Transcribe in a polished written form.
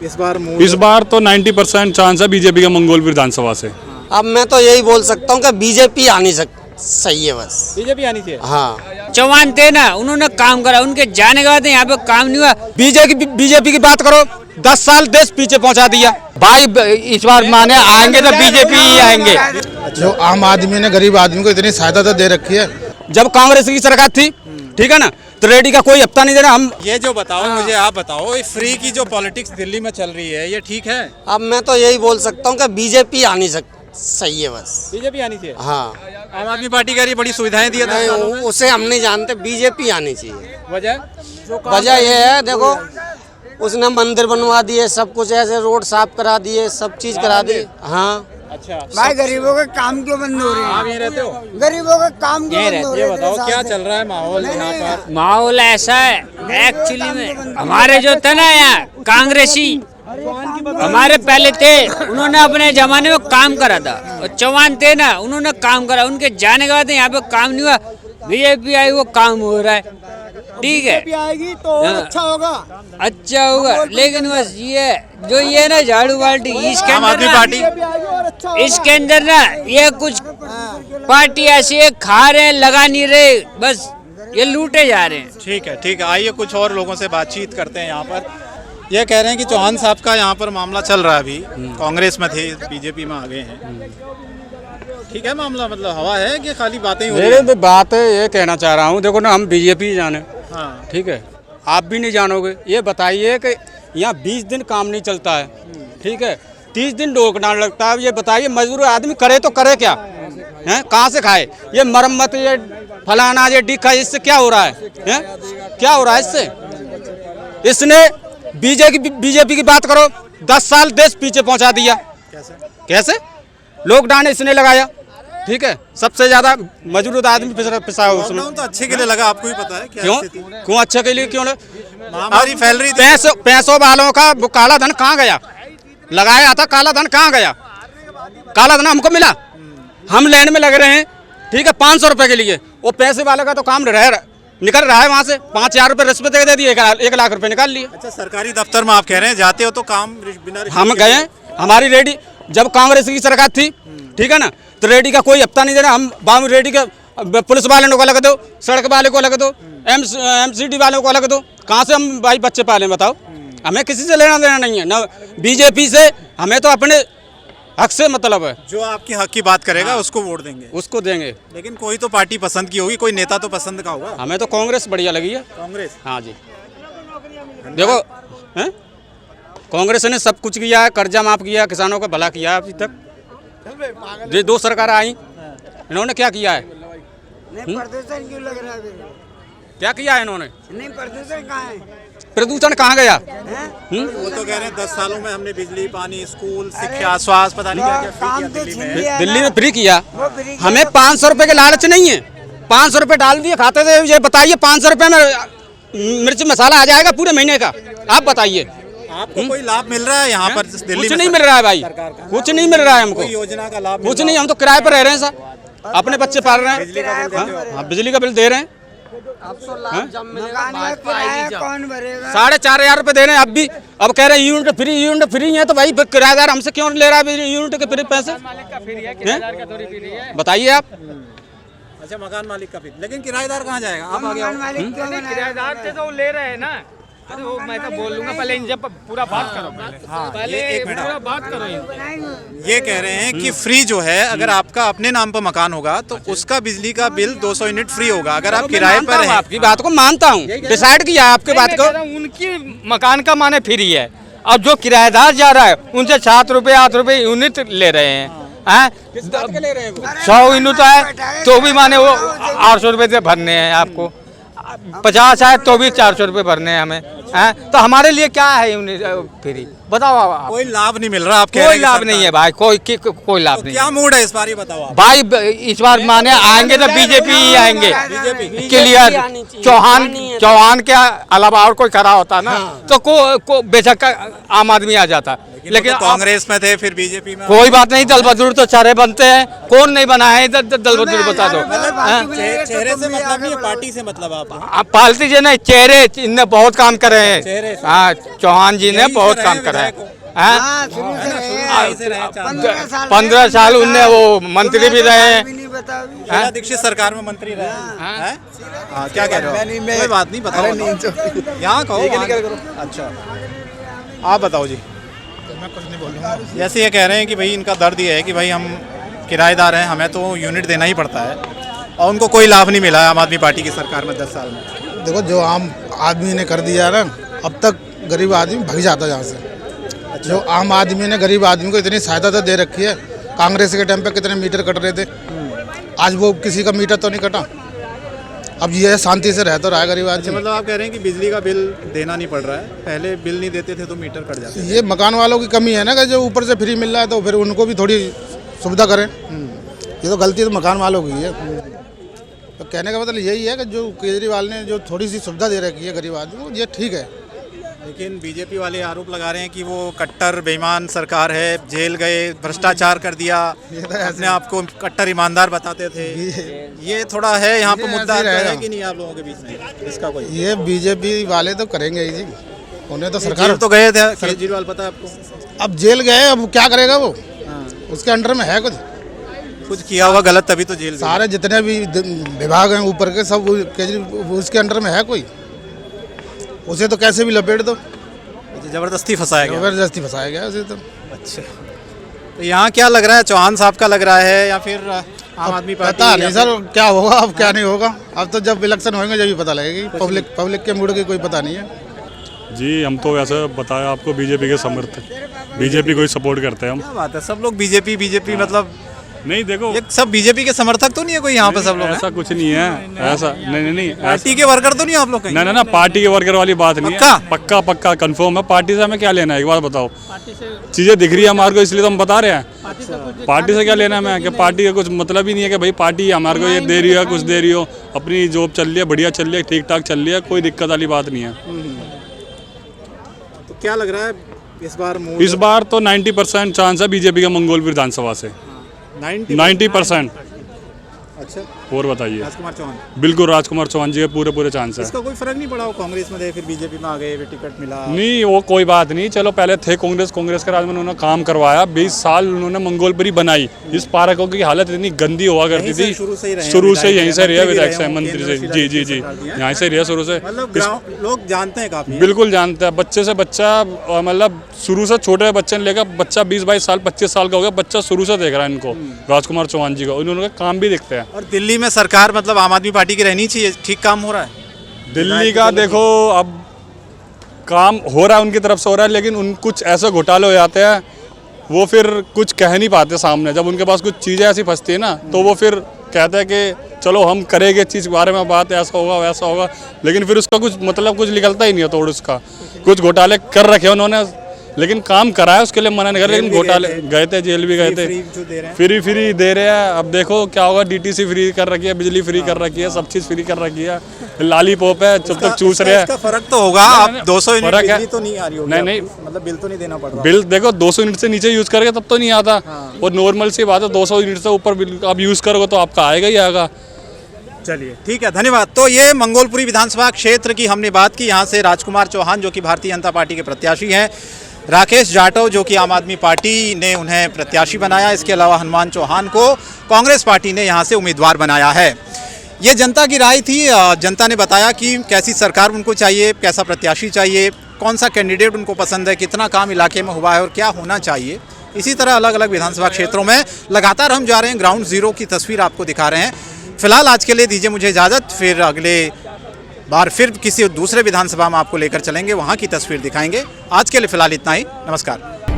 इस बार तो 90% चांस है बीजेपी का मंगोलपुर विधानसभा से। अब मैं तो यही बोल सकता हूँ कि बीजेपी आनी सही है, बस बीजेपी आनी चाहिए। हाँ, चौहान थे ना, उन्होंने काम करा, उनके जाने के बाद यहाँ पे काम नहीं हुआ। बीजेपी की बात करो, 10 साल देश पीछे पहुंचा दिया भाई। इस बार माने आएंगे तो बीजेपी ही आएंगे। जो आम आदमी ने गरीब आदमी को इतनी सहायता तो दे रखी है। जब कांग्रेस की सरकार थी, ठीक है ना, तो रेडी का कोई हफ्ता नहीं देना हम। ये जो बताओ मुझे, आप बताओ, ये फ्री की जो पॉलिटिक्स दिल्ली में चल रही है, ये ठीक है? अब मैं तो यही बोल सकता हूँ कि बीजेपी आनी सही है, बस बीजेपी आनी चाहिए। हाँ, आम आदमी पार्टी का बड़ी सुविधाएं दी है, उसे हम नहीं जानते, बीजेपी आनी चाहिए। वजह ये है, देखो उसने मंदिर बनवा दिए, सब कुछ ऐसे रोड साफ करा दिए, सब चीज करा दी। हाँ, अच्छा भाई गरीबों के काम क्यों बंद हो रहे हैं? आप यहीं रहते हो? गरीबों का काम क्यों बंद हो रहे ये हैं? बताओ क्या चल रहा है माहौल यहाँ पर? माहौल ऐसा है एक्चुअली में, हमारे जो थे ना यहाँ कांग्रेसी, हमारे पहले थे, उन्होंने अपने जमाने में काम करा था। और चौहान थे ना, उन्होंने काम करा, उनके जाने के बाद यहाँ पे काम नहीं हुआ। बीजेपी आई, वो काम हो रहा है, ठीक है, आएगी तो अच्छा होगा। अच्छा होगा। लेकिन बस ये जो ये ना झाड़ू बाल्टी, इसके आम आदमी अंदर पार्टी ना, इसके अंदर ना ये कुछ पार्टी ऐसी है, खा रहे हैं, लगा नहीं रहे, बस ये लूटे जा रहे हैं। ठीक है, ठीक है। आइए कुछ और लोगों से बातचीत करते हैं। यहाँ पर ये कह रहे हैं कि चौहान साहब का यहाँ पर मामला चल रहा है, अभी कांग्रेस में थे, बीजेपी में आ गए हैं। ठीक है मामला, मतलब हवा है कि खाली बातें ही हो रही हैं? मेरे बात ये कहना चाह रहा हूँ, देखो ना, हम बीजेपी जाने, हाँ, ठीक है, आप भी नहीं जानोगे। ये बताइए कि यहाँ 20 दिन काम नहीं चलता है, ठीक है, 30 दिन डोकना लगता है। ये बताइए मजदूर आदमी करे तो करे क्या है, कहाँ से खाए? ये मरम्मत, ये फलाना, ये डिखा, इससे क्या हो रहा है? क्या हो रहा है इससे? इसने बीजेपी की बात करो, 10 साल देश पीछे पहुंचा दिया। कैसे? लॉकडाउन इसने लगाया, ठीक है, सबसे ज्यादा मजदूर आदमी पिसा हुआ उसमें। तो अच्छे के लिए लगा, आपको ही पता है क्या क्यों स्थिति? क्यों अच्छे के लिए क्यों? महामारी फैल रही थी, पैसों वालों का वो काला धन कहाँ गया? लगाया था काला धन, कहाँ गया? काला धन हमको मिला, हम लाइन में लग रहे हैं, ठीक है, 500 रुपए के लिए। वो पैसे वाले का तो काम निकल रहा है, वहाँ से 5,000 रुपए रिश्वत दे दिए, 1 लाख रुपए निकाल लिए। अच्छा, सरकारी दफ्तर में आप कह रहे हैं जाते हो तो काम बिना हम गए, हमारी रेडी जब कांग्रेस की सरकार थी, ठीक है ना, तो रेडी का कोई हफ्ता नहीं देना हम। बाबू रेडी का पुलिस वाले को अलग दो, सड़क वाले को अलग दो, MCD वाले को अलग दो। कहाँ से हम भाई बच्चे पालें बताओ? हमें किसी से लेना देना नहीं है, ना बीजेपी से, हमें तो अपने हक से मतलब है। जो आपके हक की बात करेगा उसको वोट देंगे, उसको देंगे। लेकिन कोई तो पार्टी पसंद की होगी, कोई नेता तो पसंद का होगा। हमें तो कांग्रेस बढ़िया लगी है। कांग्रेस? हाँ जी, देखो हैं, कांग्रेस ने सब कुछ किया है, कर्जा माफ किया, किसानों का भला किया अभी तक। ये 2 सरकार आई, इन्होंने क्या किया है? प्रदूषण क्यों लग रहा है? क्या किया है इन्होंने? नहीं, प्रदूषण कहाँ है? प्रदूषण कहाँ गया? वो तो कह रहे हैं 10 सालों में हमने बिजली, पानी, स्कूल, शिक्षा, स्वास्थ्य, पता नहीं क्या क्या फ्री किया दिल्ली में। दिल्ली में फ्री किया। हमें 500 रुपए के लालच नहीं है, 500 रुपए डाल दिए खाते थे। ये बताइए 500 रुपए में मिर्च मसाला आ जाएगा पूरे महीने का? आप बताइए, आपको कोई लाभ मिल रहा है यहाँ पर दिल्ली में? कुछ नहीं मिल रहा है भाई, कुछ नहीं मिल रहा है हमको, योजना का लाभ कुछ नहीं। हम तो किराए पर रह रहे हैं सर, अपने बच्चे पाल रहे हैं, हाँ, बिजली का बिल दे रहे हैं। मकान का किराया कौन भरेगा? 4,500 रुपए दे रहे हैं अब भी। अब कह रहे हैं यूनिट फ्री है, तो भाई किराएदार हमसे क्यों ले रहा है यूनिट के फ्री पैसे? बताइए आप। अच्छा, मकान मालिक का भी, लेकिन किराएदार कहाँ जाएगा? आप आगे मकान मालिक क्यों बनाएगा? किराएदार से तो ले रहे हैं ना। अरे वो मैं तो बोल लूंगा, पहले इन जब पूरा बात करो, पहले एक मिनट पूरा बात करो। ये कह रहे हैं कि फ्री जो है, अगर आपका अपने नाम पर मकान होगा तो उसका बिजली का बिल 200 यूनिट फ्री होगा। अगर आप किराए पर हैं, आपकी बात को मानता हूँ, डिसाइड किया आपके बात को। उनकी मकान का माने फ्री है, अब जो किराएदार जा रहा है उनसे 7 रुपए 8 रुपए यूनिट ले रहे हैं। 100 यूनिट है तो भी माने वो 800 रुपए से भरने हैं आपको, 50 है तो भी 400 रुपए भरने हैं हमें, हैं? तो हमारे लिए क्या है फ्री? बताओ आप। कोई लाभ नहीं मिल रहा, आप कह रहे कोई हैं कि लाभ सरकार- नहीं है भाई, कोई लाभ तो नहीं। क्या मूड है इस बार, ये बताओ आप। भाई इस बार माने आएंगे तो बीजेपी ही आएंगे, क्लियर। चौहान के अलावा और कोई खड़ा होता ना तो को बेशक आम आदमी आ जाता, लेकिन कांग्रेस में थे, फिर बीजेपी में। कोई बात नहीं, दल बदलूर तो सारे बनते हैं, कौन नहीं बना है? दल बदलूर बता दो। चेहरे से मतलब नहीं है, पार्टी से मतलब आप पालती जी ने चेहरे इनने बहुत काम करे चेहरे हैं। से। हाँ, चौहान जी ने यहीं से बहुत रहे काम करे हैं। विधायक हो। हाँ? हाँ शुरू से यहीं से रहे, 15 साल उनने वो मंत्री भी रहे हैं। भी नहीं बता अभी। शीला दीक्षित सरकार में मंत्री रहे हैं? हाँ, क्या कह रहे हो? कोई बात नहीं, बताओ यहाँ कहो वहाँ। अच्छा, आप बताओ जी। मैं कुछ नहीं बोलूँगा। जैसे ये कह रहे हैं कि भाई इनका दर्द ये है कि भाई हम किराएदार हैं, हमें तो यूनिट देना ही पड़ता है और उनको कोई लाभ नहीं मिला है आम आदमी पार्टी की सरकार में 10 साल में। देखो जो आम आदमी ने कर दिया ना, अब तक गरीब आदमी भाग जाता यहाँ से। जो आम आदमी ने गरीब आदमी को इतनी सहायता तो दे रखी है। कांग्रेस के टाइम पे कितने मीटर कट रहे थे, आज वो किसी का मीटर तो नहीं कटा। अब ये शांति से रहता रहा है गरीब अच्छा, आदमी। मतलब आप कह रहे हैं कि बिजली का बिल देना नहीं पड़ रहा है, पहले बिल नहीं देते थे तो मीटर कट जाते थे। ये मकान वालों की कमी है ना कि जो ऊपर से फ्री मिल रहा है तो फिर उनको भी थोड़ी सुविधा करें। ये तो गलती तो मकान वालों की है। तो कहने का मतलब यही है कि जो केजरीवाल ने जो थोड़ी सी सुविधा दे रखी है गरीब आदमी को, ये ठीक है। लेकिन बीजेपी वाले आरोप लगा रहे हैं कि वो कट्टर बेईमान सरकार है, जेल गए, भ्रष्टाचार कर दिया, अपने आप को कट्टर ईमानदार बताते थे। ये थोड़ा है यहाँ पे ये मुद्दा ऐसे ही रहेगा। है कि नहीं आप लोगों के बीच में इसका कोई? ये बीजेपी वाले तो करेंगे ही जी। उन्हें तो सरकार जेल तो गए थे केजरीवाल, पता है आपको? अब जेल गए, अब क्या करेगा वो? उसके अंडर में है कुछ किया होगा गलत तभी तो जेल गए। सारे जितने भी विभाग हैं ऊपर के सब केजरीवाल उसके अंडर में है कोई। उसे तो कैसे भी लपेट दो, जबरदस्ती फंसाया गया। जबरदस्ती फंसाया गया उसे तो। अच्छा, तो यहाँ क्या लग रहा है, चौहान साहब का लग रहा है या फिर आम आदमी पार्टी? पता नहीं सर क्या होगा, अब क्या नहीं होगा। अब तो जब इलेक्शन होंगे जब ही पता लगेगी। पब्लिक के मूड की कोई पता नहीं है जी। हम तो वैसे बताया आपको बीजेपी के समर्थक, बीजेपी को ही सपोर्ट करते हैं हम। क्या बात है, सब लोग बीजेपी मतलब नहीं देखो, ये सब बीजेपी के समर्थक तो नहीं है कोई यहाँ पे? सब लोग हैं? ऐसा कुछ नहीं है, ऐसा नहीं पार्टी के वर्कर तो नहीं आप लोग कहीं? ना पार्टी के वर्कर वाली बात नहीं पक्का? है। पक्का कंफर्म है। पार्टी से हमें क्या लेना है, एक बात बताओ। चीजें दिख रही है हमारे को, इसलिए तो हम बता रहे हैं। पार्टी से क्या लेना है हमें, कि पार्टी का कुछ मतलब ही नहीं है कि भाई पार्टी हमारे को ये दे रही है, कुछ दे रही हो। अपनी जॉब चल रही है, बढ़िया चल रही है, ठीक ठाक चल रही है, कोई दिक्कत वाली बात नहीं है। तो क्या लग रहा है इस बार तो 90% चांस है बीजेपी का मंगोलपुर विधानसभा से। 90%। अच्छा, और बताइए। राजकुमार चौहान, बिल्कुल राजकुमार चौहान जी के पूरे चांस है। इसका कोई फर्क नहीं पड़ा, वो कांग्रेस में थे फिर बीजेपी में आ गए, फिर टिकट मिला। नहीं वो कोई बात नहीं, चलो पहले थे कांग्रेस के राज में उन्होंने काम करवाया, 20 साल उन्होंने मंगोलपुरी बनाई। इस पार्कों की हालत इतनी गंदी हुआ करती थी, शुरू से यहीं से रहे विधायक से, मंत्री से। जी यहाँ से रहे शुरू से। मतलब लोग जानते हैं काफी। बिल्कुल जानते हैं, बच्चे से बच्चा, मतलब शुरू से छोटे बच्चे ने लेकर बच्चा 20-22 साल 25 साल का हो गया, बच्चा शुरू से देख रहा है इनको, राजकुमार चौहान जी का। उन्होंने काम भी दिखते हैं। और दिल्ली में सरकार मतलब आम आदमी पार्टी की रहनी चाहिए, ठीक काम हो रहा है दिल्ली का? देखो अब काम हो रहा है, उनकी तरफ से हो रहा है, लेकिन उन कुछ ऐसे घोटाले हो जाते हैं, वो फिर कुछ कह नहीं पाते सामने। जब उनके पास कुछ चीज़ें ऐसी फंसती है ना, तो वो फिर कहते हैं कि चलो हम करेंगे चीज़ के बारे में बात, ऐसा होगा वैसा होगा, लेकिन फिर उसका कुछ मतलब कुछ निकलता ही नहीं है। तो उसका कुछ घोटाले कर रखे उन्होंने, लेकिन काम करा है, उसके लिए मना नहीं कर, लेकिन घोटाले गए थे, जेल भी गए थे। फ्री दे रहे हैं। अब देखो क्या होगा, डीटीसी फ्री कर रखी है, बिजली फ्री कर रखी है, सब चीज़ फ्री कर रखी है, लालीपॉप है, जब तक चूस रहे हैं। इसका फर्क तो होगा, आप 200 यूनिट बिजली तो नहीं आ रही होगी। नहीं मतलब बिल तो नहीं देना पड़ रहा। बिल देखो 200 यूनिट से नीचे यूज़ करेंगे तब तो नहीं आता। और नॉर्मल सी बात है, 200 यूनिट से ऊपर बिल आप यूज़ करोगे तो आपका आएगा ही आएगा। चलिए ठीक है, धन्यवाद। तो ये मंगोलपुरी विधानसभा क्षेत्र की हमने बात की। यहाँ से राजकुमार चौहान जो कि भारतीय जनता पार्टी के प्रत्याशी हैं, राकेश जाटव जो कि आम आदमी पार्टी ने उन्हें प्रत्याशी बनाया, इसके अलावा हनुमान चौहान को कांग्रेस पार्टी ने यहाँ से उम्मीदवार बनाया है। ये जनता की राय थी। जनता ने बताया कि कैसी सरकार उनको चाहिए, कैसा प्रत्याशी चाहिए, कौन सा कैंडिडेट उनको पसंद है, कितना काम इलाके में हुआ है और क्या होना चाहिए। इसी तरह अलग अलग विधानसभा क्षेत्रों में लगातार हम जा रहे हैं, ग्राउंड जीरो की तस्वीर आपको दिखा रहे हैं। फिलहाल आज के लिए दीजिए मुझे इजाज़त, फिर अगले बार फिर किसी दूसरे विधानसभा में आपको लेकर चलेंगे, वहाँ की तस्वीर दिखाएंगे। आज के लिए फिलहाल इतना ही, नमस्कार।